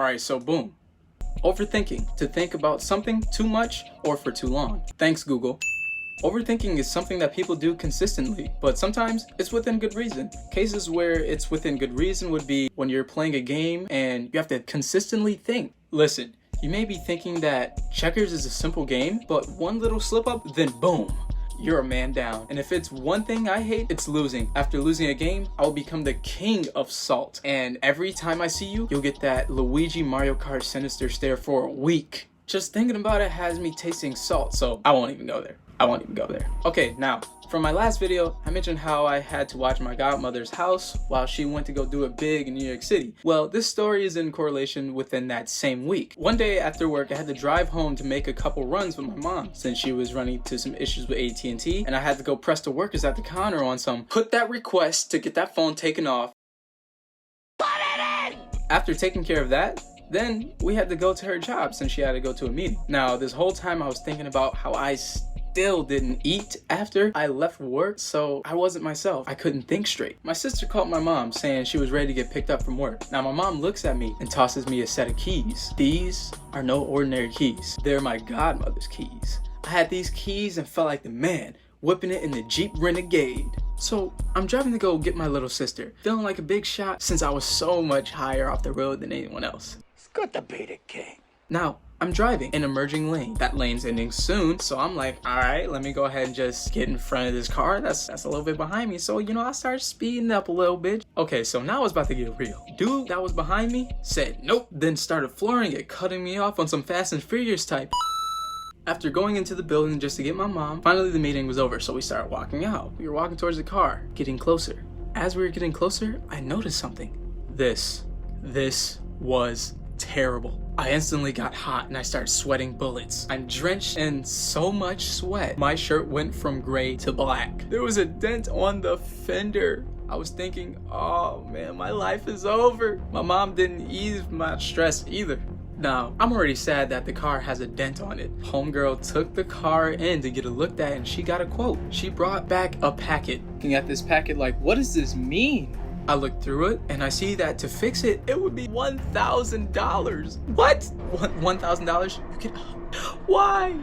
Alright, so boom. Overthinking, to think about something too much or for too long. Thanks, Google. Overthinking is something that people do consistently, but sometimes it's within good reason. Cases where it's within good reason would be when you're playing a game and you have to consistently think. Listen, you may be thinking that checkers is a simple game, but one little slip up, then boom, you're a man down. And if it's one thing I hate, it's losing. After losing a game, I will become the king of salt. And every time I see you, you'll get that Luigi Mario Kart sinister stare for a week. Just thinking about it has me tasting salt, so I won't even go there. Okay, now, from my last video, I mentioned how I had to watch my godmother's house while she went to go do it big in New York City. Well, this story is in correlation within that same week. One day after work, I had to drive home to make a couple runs with my mom since she was running into some issues with AT&T, and I had to go press the workers at the counter on some put that request to get that phone taken off. Put it in! After taking care of that, then we had to go to her job since she had to go to a meeting. Now, this whole time I was thinking about how I still didn't eat after I left work, so I wasn't myself. I couldn't think straight. My sister called my mom saying she was ready to get picked up from work. Now my mom looks at me and tosses me a set of keys. These are no ordinary keys. They're my godmother's keys. I had these keys and felt like the man, whipping it in the Jeep Renegade. So I'm driving to go get my little sister, feeling like a big shot since I was so much higher off the road than anyone else. It's good to be the king. Now, I'm driving in a merging lane. That lane's ending soon, so I'm like, all right, let me go ahead and just get in front of this car that's a little bit behind me. So, I started speeding up a little bit. Okay, so now it's about to get real. Dude that was behind me said nope, then started flooring it, cutting me off on some Fast and Furious type. After going into the building just to get my mom, finally the meeting was over, so we started walking out. We were walking towards the car, getting closer. As we were getting closer, I noticed something. This was terrible. I instantly got hot and I started sweating bullets. I'm drenched in so much sweat. My shirt went from gray to black. There was a dent on the fender. I was thinking, oh man, my life is over. My mom didn't ease my stress either. Now, I'm already sad that the car has a dent on it. Homegirl took the car in to get it looked at and she got a quote. She brought back a packet. Looking at this packet like, what does this mean? I looked through it and I see that to fix it, it would be $1,000. What? $1,000? You can, why?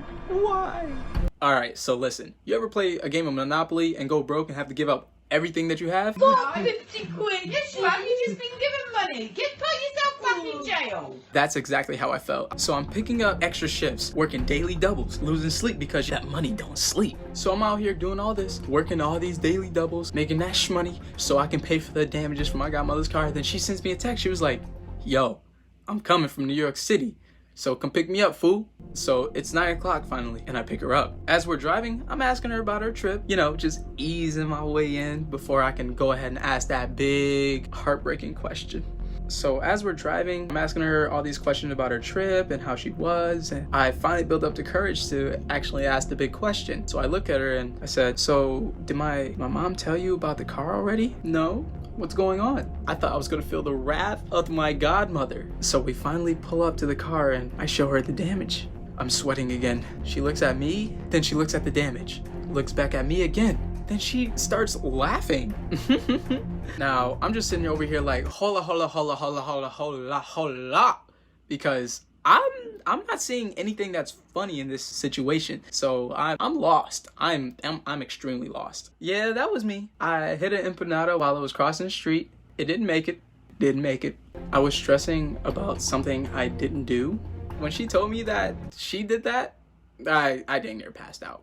Alright, so listen. You ever play a game of Monopoly and go broke and have to give up everything that you have? What? 50 quid? Yes, you have. You've just been given money. Put yourself back in jail. That's exactly how I felt. So I'm picking up extra shifts, working daily doubles, losing sleep because that money don't sleep. So I'm out here doing all this, working all these daily doubles, making that money so I can pay for the damages for my godmother's car. Then she sends me a text. She was like, yo, I'm coming from New York City, so come pick me up, fool. So it's 9 o'clock finally, and I pick her up. As we're driving, I'm asking her about her trip, just easing my way in before I can go ahead and ask that big, heartbreaking question. So as we're driving, I'm asking her all these questions about her trip and how she was, and I finally built up the courage to actually ask the big question. So I look at her and I said, so did my mom tell you about the car already? No. What's going on? I thought I was gonna feel the wrath of my godmother. So we finally pull up to the car and I show her the damage. I'm sweating again. She looks at me, then she looks at the damage. Looks back at me again. Then she starts laughing. Now, I'm just sitting over here like, hola, because I'm not seeing anything that's funny in this situation. So I'm lost. I'm extremely lost. Yeah, that was me. I hit an empanada while I was crossing the street. It didn't make it. I was stressing about something I didn't do. When she told me that she did that, I dang near passed out.